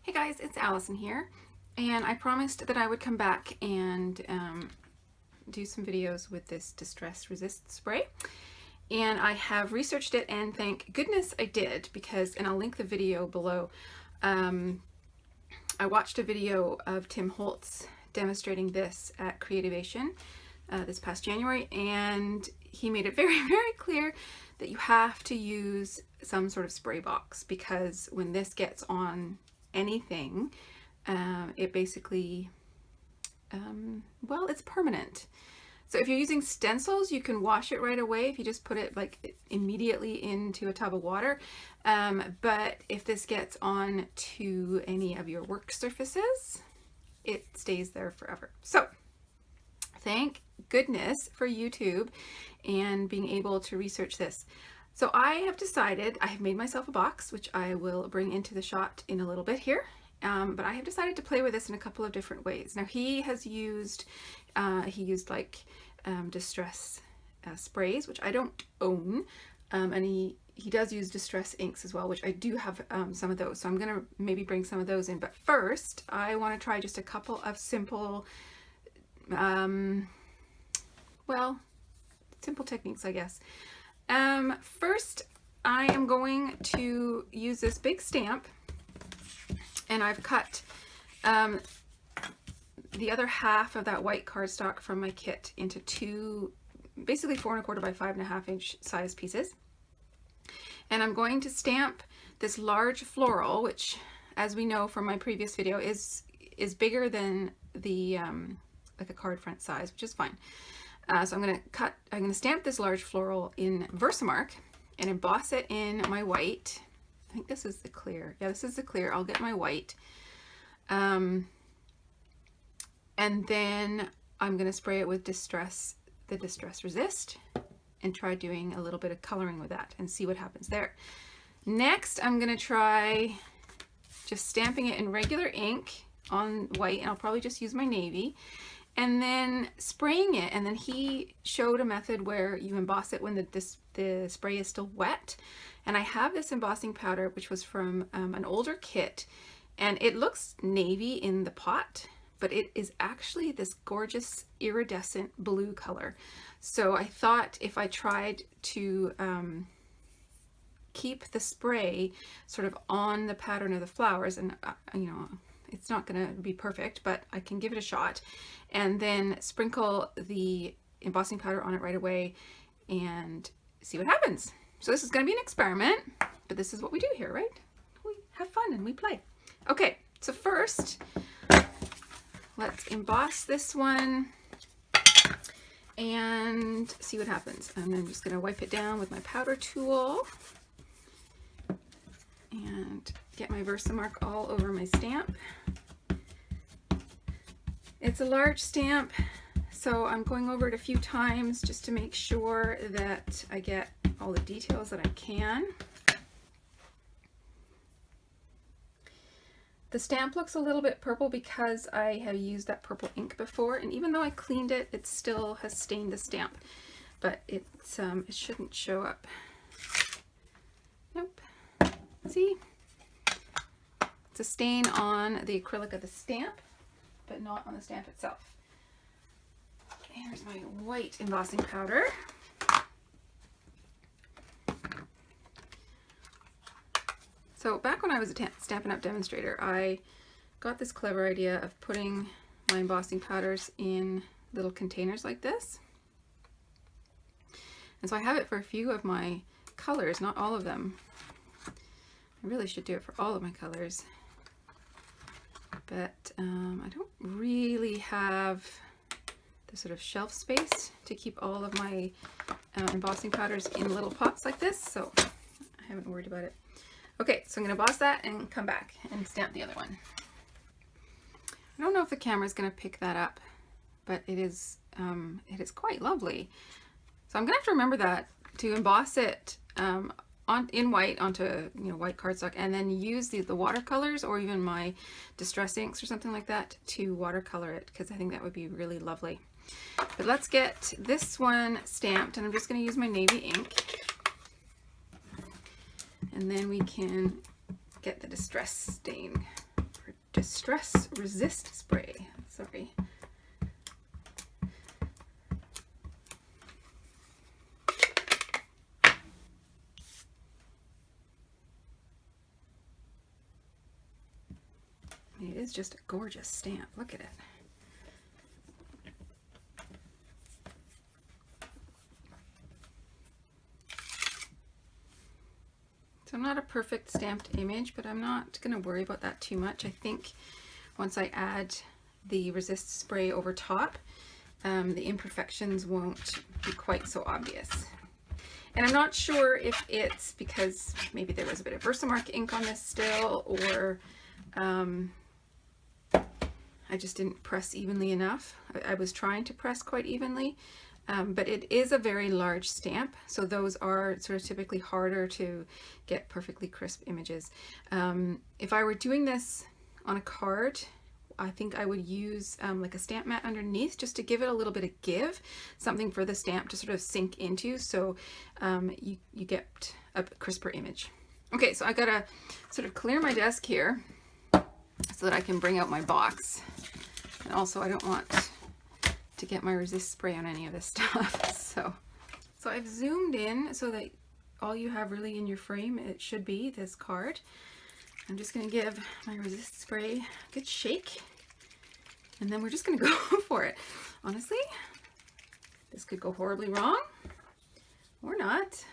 Hey guys, it's Allison here, and I promised that I would come back and do some videos with this Distress Resist spray. And I have researched it, and thank goodness I did, because, and I'll link the video below, I watched a video of Tim Holtz demonstrating this at Creativation this past January, and he made it very, very clear that you have to use some sort of spray box, because when this gets on anything, it basically, well, it's permanent. So if you're using stencils, you can wash it right away if you just put it like immediately into a tub of water. But if this gets on to any of your work surfaces, it stays there forever. So thank goodness for YouTube and being able to research this. So I have decided, I have made myself a box, which I will bring into the shot in a little bit here. But I have decided to play with this in a couple of different ways. Now he used like distress sprays, which I don't own, and he does use distress inks as well, which I do have some of those. So I'm gonna maybe bring some of those in. But first, I want to try just a couple of simple, well, simple techniques, I guess. First, I am going to use this big stamp, and I've cut the other half of that white cardstock from my kit into two, basically 4 1/4 by 5 1/2 inch size pieces. And I'm going to stamp this large floral, which, as we know from my previous video, is bigger than the like a card front size, which is fine. So I'm going to stamp this large floral in Versamark and emboss it in my white. I think this is the clear. Yeah, this is the clear. I'll get my white. And then I'm going to spray it with the Distress Resist and try doing a little bit of coloring with that and see what happens there. Next, I'm going to try just stamping it in regular ink on white, and I'll probably just use my navy, and then spraying it. And then he showed a method where you emboss it when the spray is still wet. And I have this embossing powder, which was from an older kit, and it looks navy in the pot, but it is actually this gorgeous iridescent blue color. So I thought if I tried to keep the spray sort of on the pattern of the flowers, and you know, it's not going to be perfect, but I can give it a shot, and then sprinkle the embossing powder on it right away and see what happens. So this is going to be an experiment, but this is what we do here, right? We have fun and we play. Okay, so first, let's emboss this one and see what happens. And I'm just going to wipe it down with my powder tool and get my Versamark all over my stamp. It's a large stamp, so I'm going over it a few times just to make sure that I get all the details that I can. The stamp looks a little bit purple because I have used that purple ink before, and even though I cleaned it, it still has stained the stamp, but it shouldn't show up. Nope. See? It's a stain on the acrylic of the stamp, but not on the stamp itself. Here's my white embossing powder. So back when I was a Stampin' Up! Demonstrator, I got this clever idea of putting my embossing powders in little containers like this. And so I have it for a few of my colors, not all of them. I really should do it for all of my colors. But I don't really have the sort of shelf space to keep all of my embossing powders in little pots like this, so I haven't worried about it. Okay, so I'm going to emboss that and come back and stamp the other one. I don't know if the camera is going to pick that up, but it is quite lovely. So I'm going to have to remember that, to emboss it in white onto, you know, white cardstock, and then use the watercolors or even my distress inks or something like that to watercolor it, because I think that would be really lovely. But let's get this one stamped, and I'm just going to use my navy ink. And then we can get the distress stain Distress Resist Spray. Sorry. It is just a gorgeous stamp. Look at it. So not a perfect stamped image, but I'm not going to worry about that too much. I think once I add the resist spray over top, the imperfections won't be quite so obvious. And I'm not sure if it's because maybe there was a bit of Versamark ink on this still, or I just didn't press evenly enough. I was trying to press quite evenly, but it is a very large stamp, so those are sort of typically harder to get perfectly crisp images. If I were doing this on a card, I think I would use like a stamp mat underneath, just to give it a little bit of give, something for the stamp to sort of sink into, so you get a crisper image. Okay, so I gotta sort of clear my desk here so that I can bring out my box. And also I don't want to get my resist spray on any of this stuff. So I've zoomed in so that all you have really in your frame, it should be this card. I'm just going to give my resist spray a good shake, and then we're just going to go for it. Honestly, this could go horribly wrong or not.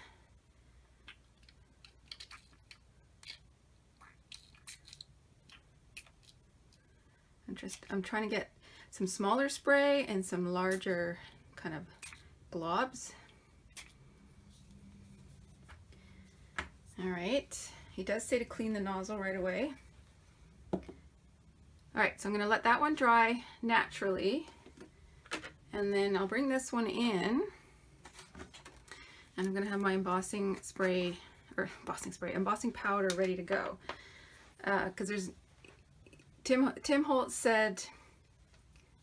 I'm trying to get some smaller spray and some larger kind of globs. All right, he does say to clean the nozzle right away. All right, so I'm going to let that one dry naturally, and then I'll bring this one in, and I'm going to have my embossing powder ready to go, because there's Tim Holtz said,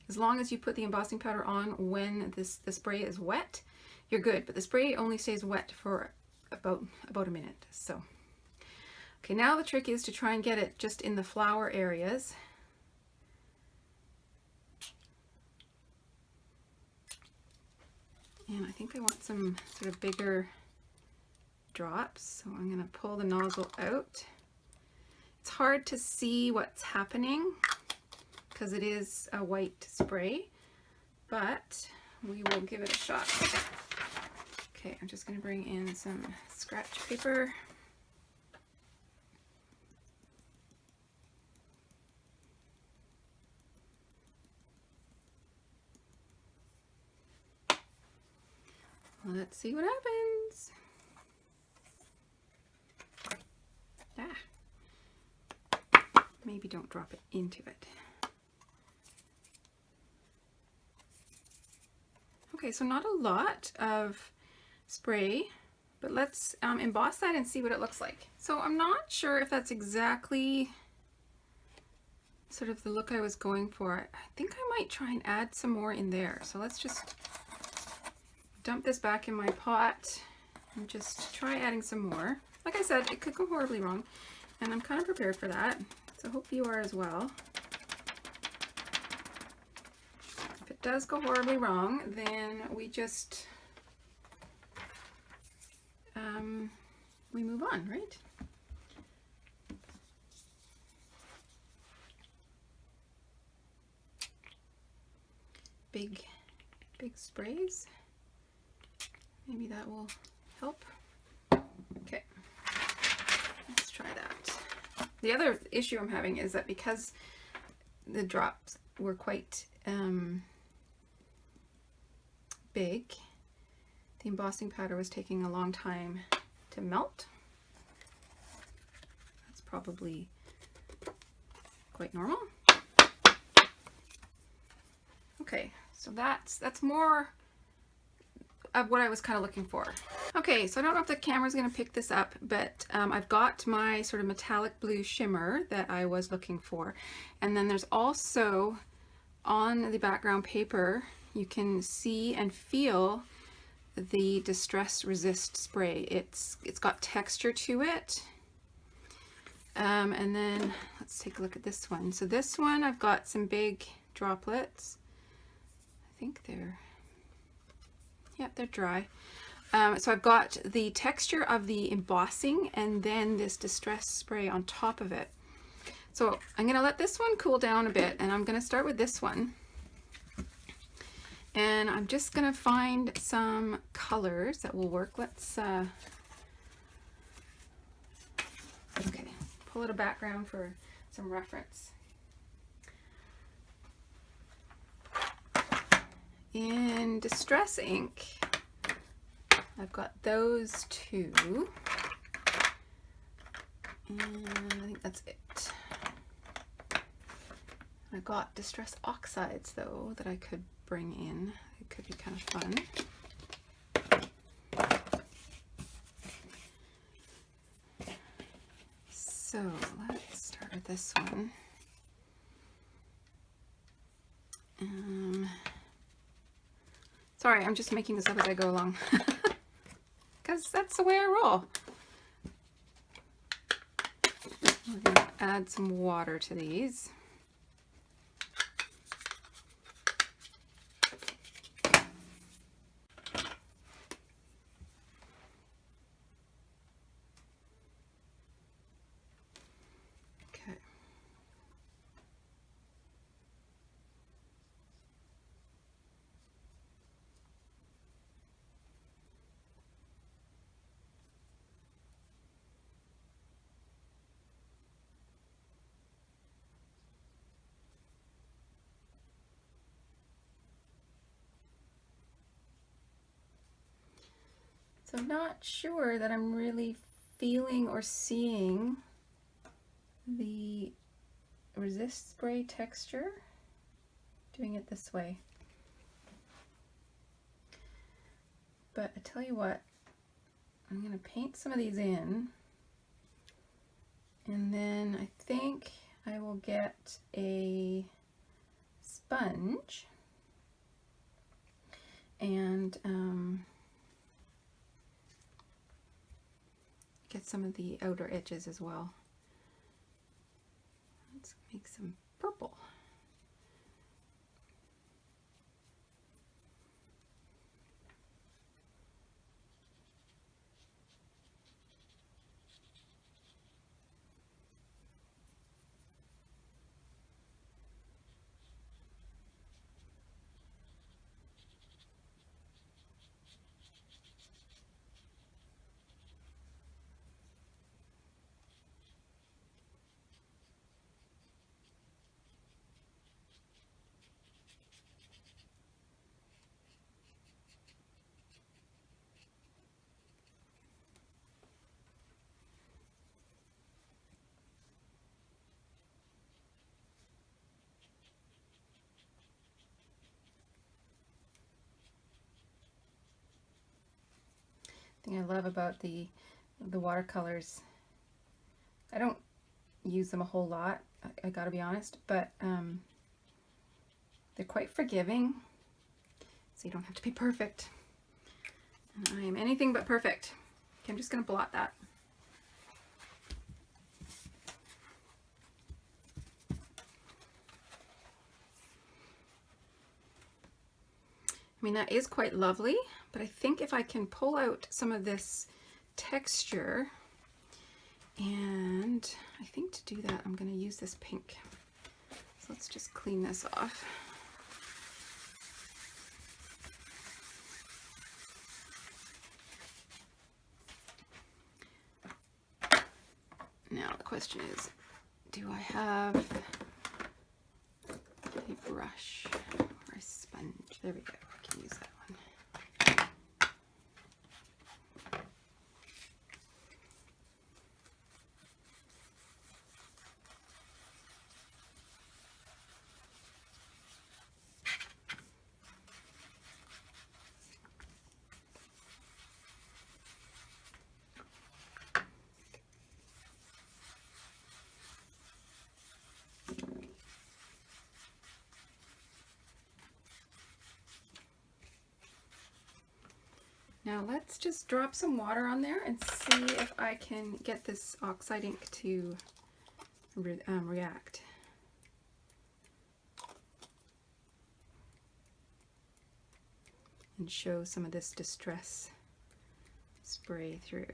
as long as you put the embossing powder on when the spray is wet, you're good. But the spray only stays wet for about a minute. So, okay, now the trick is to try and get it just in the flower areas. And I think I want some sort of bigger drops. So I'm going to pull the nozzle out. It's hard to see what's happening because it is a white spray, but we will give it a shot. Okay, I'm just going to bring in some scratch paper. Let's see what happens. Maybe don't drop it into it. Okay, so not a lot of spray, but let's emboss that and see what it looks like. So I'm not sure if that's exactly sort of the look I was going for. I think I might try and add some more in there. So let's just dump this back in my pot and just try adding some more. Like I said, it could go horribly wrong, and I'm kind of prepared for that. So I hope you are as well. If it does go horribly wrong, then we just we move on, right? Big sprays. Maybe that will help. Okay, let's try that. The other issue I'm having is that because the drops were quite big, the embossing powder was taking a long time to melt. That's probably quite normal. Okay, so that's more of what I was kind of looking for. Okay, so I don't know if the camera's going to pick this up, but I've got my sort of metallic blue shimmer that I was looking for. And then there's also on the background paper, you can see and feel the Distress Resist spray. It's got texture to it. And then let's take a look at this one. So this one, I've got some big droplets. I think they're, yeah, they're dry. So I've got the texture of the embossing and then this distress spray on top of it. So I'm going to let this one cool down a bit, and I'm going to start with this one. And I'm just going to find some colors that will work. Let's okay, pull out a background for some reference. In Distress ink, I've got those two, and I think that's it. I got Distress Oxides though that I could bring in. It could be kind of fun. So let's start with this one. Sorry, I'm just making this up as I go along because that's the way I roll. We're going to add some water to these. So I'm not sure that I'm really feeling or seeing the resist spray texture doing it this way. But I tell you what, I'm going to paint some of these in, and then I think I will get a sponge and get some of the outer edges as well. Let's make some purple. Thing I love about the watercolors, I don't use them a whole lot, I gotta be honest, but they're quite forgiving, so you don't have to be perfect. And I am anything but perfect. Okay, I'm just gonna blot that. I mean, that is quite lovely, but I think if I can pull out some of this texture, and I think to do that I'm going to use this pink. So let's just clean this off. Now the question is, do I have a brush or a sponge? There we go, I can use that one. Now let's just drop some water on there and see if I can get this oxide ink to react. And show some of this distress spray through.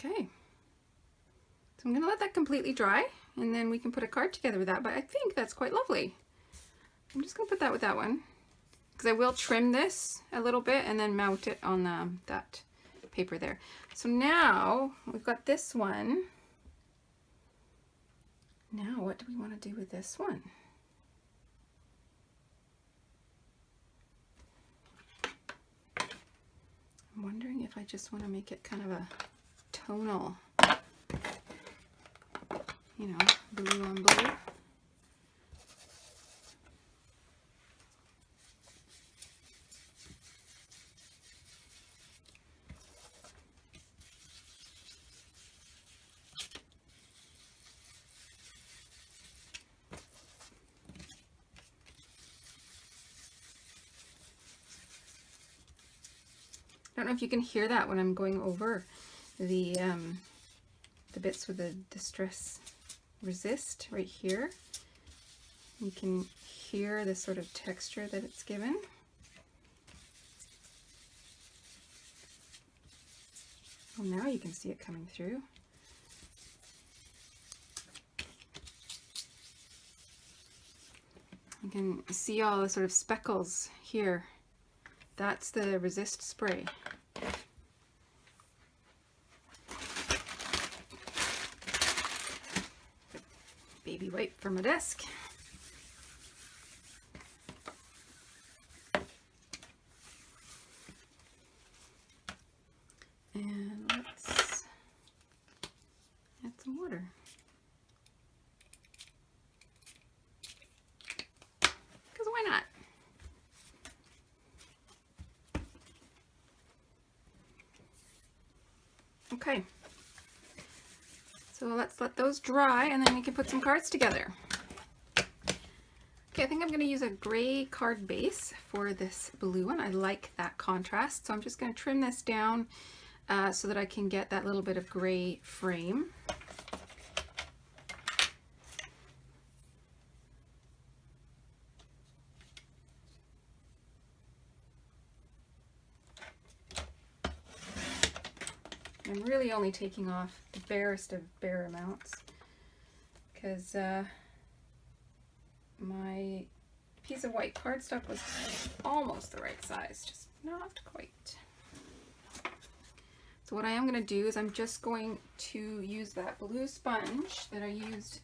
Okay, so I'm going to let that completely dry, and then we can put a card together with that, but I think that's quite lovely. I'm just going to put that with that one, because I will trim this a little bit and then mount it on that paper there. So now we've got this one. Now what do we want to do with this one? I'm wondering if I just want to make it kind of a tonal, you know, blue on blue. I don't know if you can hear that when I'm going over the bits with the Distress Resist right here. You can hear the sort of texture that it's given. Well, now you can see it coming through. You can see all the sort of speckles here. That's the Resist spray. Baby wipe from my desk. And let's add some water. Because why not? Okay. So let's let those dry and then we can put some cards together. Okay, I think I'm going to use a gray card base for this blue one. I like that contrast, so I'm just going to trim this down so that I can get that little bit of gray frame. I'm really only taking off the barest of bare amounts because my piece of white cardstock was almost the right size, just not quite. So what I am going to do is I'm just going to use that blue sponge that I used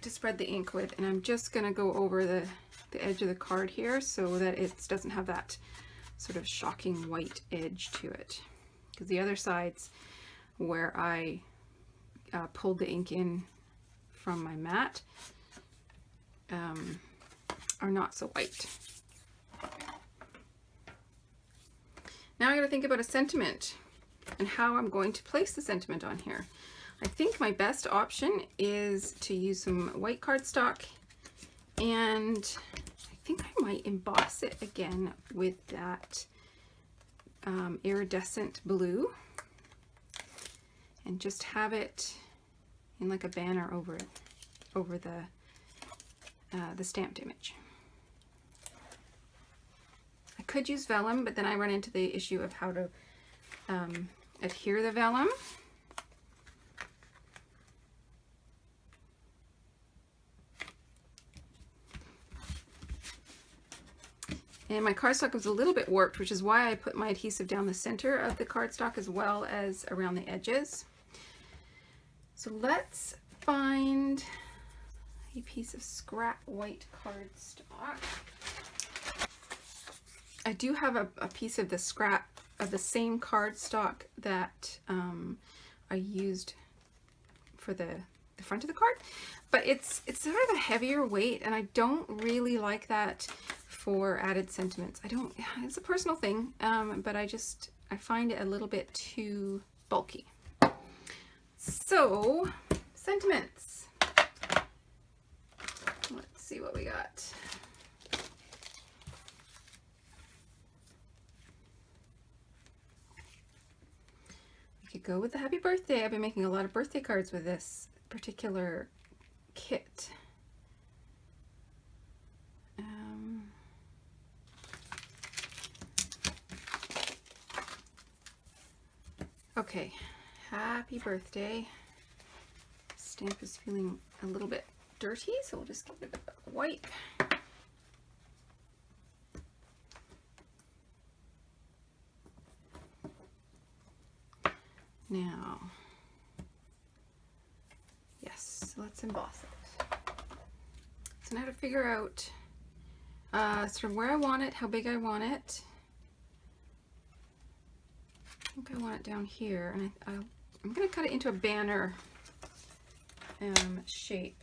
to spread the ink with, and I'm just going to go over the edge of the card here so that it doesn't have that sort of shocking white edge to it, because the other sides where I pulled the ink in from my mat are not so white. Now I got to think about a sentiment and how I'm going to place the sentiment on here. I think my best option is to use some white cardstock, and I think I might emboss it again with that iridescent blue and just have it in like a banner over it, over the stamped image. I could use vellum, but then I run into the issue of how to adhere the vellum. And my cardstock was a little bit warped, which is why I put my adhesive down the center of the cardstock as well as around the edges. So let's find a piece of scrap white cardstock. I do have a piece of the scrap of the same cardstock that I used for the front of the card, but it's sort of a heavier weight, and I don't really like that for added sentiments. It's a personal thing, but I find it a little bit too bulky. So, sentiments. Let's see what we got. We could go with the happy birthday. I've been making a lot of birthday cards with this particular kit. Okay, happy birthday. Stamp is feeling a little bit dirty, so we'll just give it a wipe. Now, yes, let's emboss it. So now to figure out sort of where I want it, how big I want it. I think I want it down here, and I'm going to cut it into a banner shape.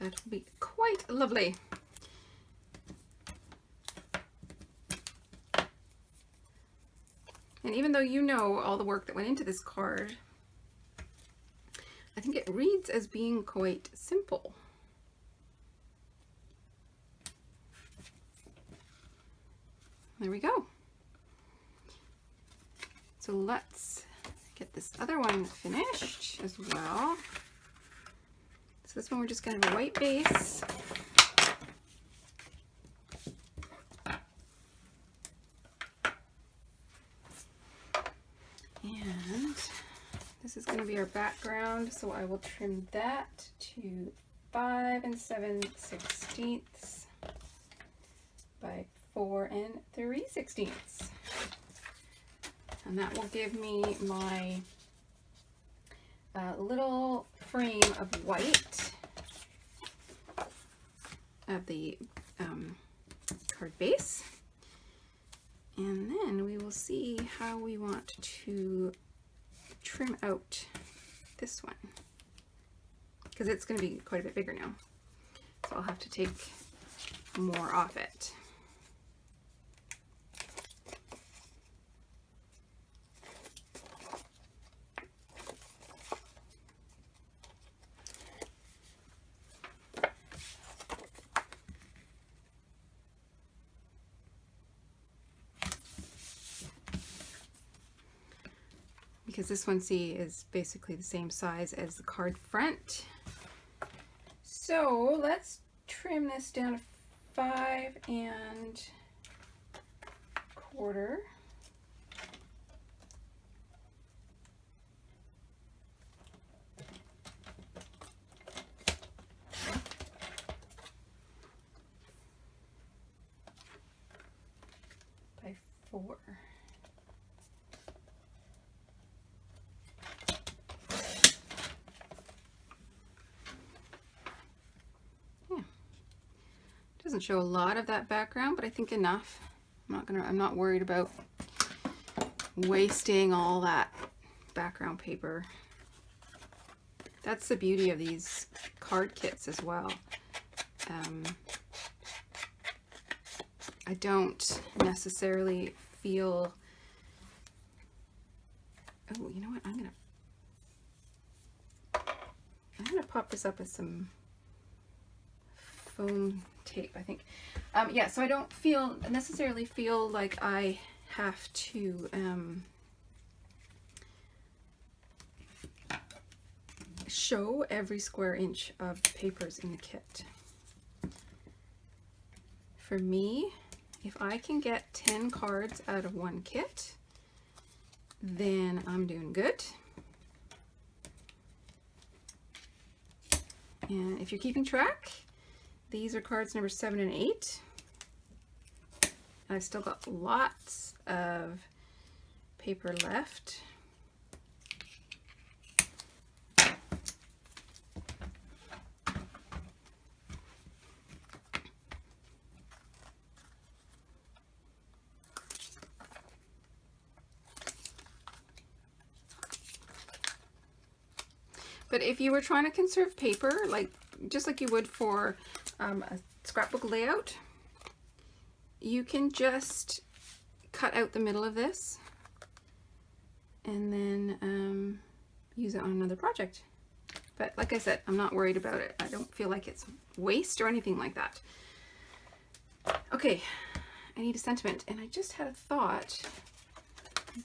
That will be quite lovely. And even though you know all the work that went into this card, I think it reads as being quite simple. There we go. So let's get this other one finished as well. So this one we're just going to have a white base. And this is going to be our background, so I will trim that to 5 7/16 by 4 3/16. And that will give me my little frame of white of the card base. And then we will see how we want to trim out this one, because it's going to be quite a bit bigger now. So I'll have to take more off it. Because this one, see, is basically the same size as the card front. So let's trim this down to 5 1/4. By 4. Doesn't show a lot of that background, but I think enough. I'm not worried about wasting all that background paper. That's the beauty of these card kits as well. I don't necessarily feel, oh, you know what, I'm gonna pop this up with some foam tape, I think. Yeah, so I don't necessarily feel like I have to show every square inch of papers in the kit. For me, if I can get 10 cards out of one kit, then I'm doing good. And if you're keeping track, these are cards number 7 and 8. I've still got lots of paper left. But if you were trying to conserve paper, like just like you would for a scrapbook layout, you can just cut out the middle of this and then use it on another project. But like I said, I'm not worried about it. I don't feel like it's waste or anything like that. Okay, I need a sentiment, and I just had a thought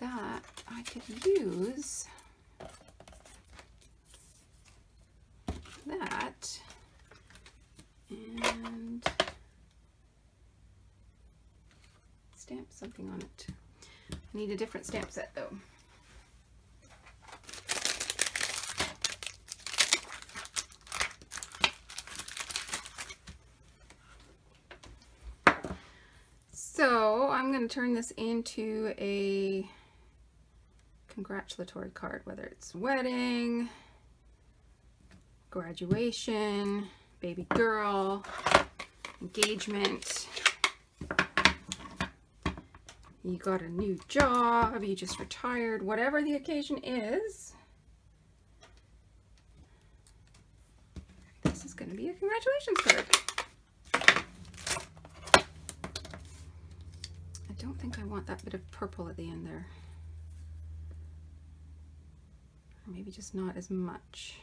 that I could use that and stamp something on it. I need a different stamp set though. So I'm going to turn this into a congratulatory card, whether it's wedding, graduation, baby girl, engagement, you got a new job, you just retired, whatever the occasion is, this is going to be a congratulations card. I don't think I want that bit of purple at the end there. Or maybe just not as much.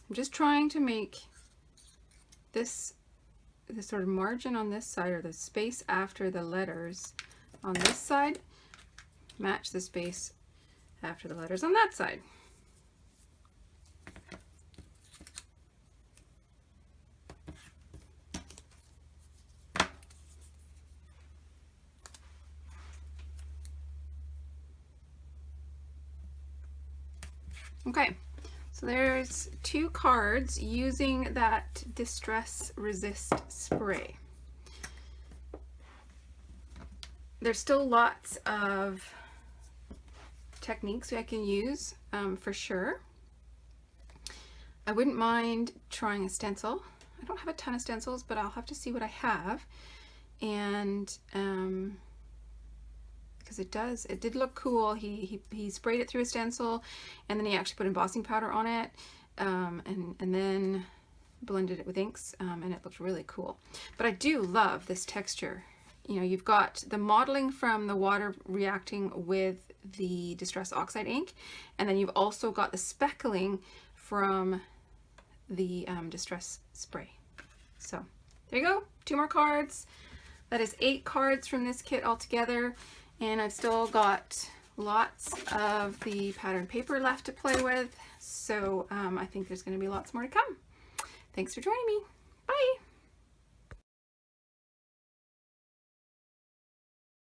I'm just trying to make this sort of margin on this side, or the space after the letters on this side, match the space after the letters on that side. Okay, so there's 2 cards using that Distress Resist spray. There's still lots of techniques I can use for sure. I wouldn't mind trying a stencil. I don't have a ton of stencils, but I'll have to see what I have. And because it did look cool. He sprayed it through a stencil, and then he actually put embossing powder on it, and then blended it with inks, and it looked really cool. But I do love this texture. You know, you've got the modeling from the water reacting with the Distress Oxide ink, and then you've also got the speckling from the Distress spray. So there you go, 2 more cards. That is 8 cards from this kit altogether, and I've still got lots of the pattern paper left to play with, so I think there's going to be lots more to come. Thanks for joining me. Bye!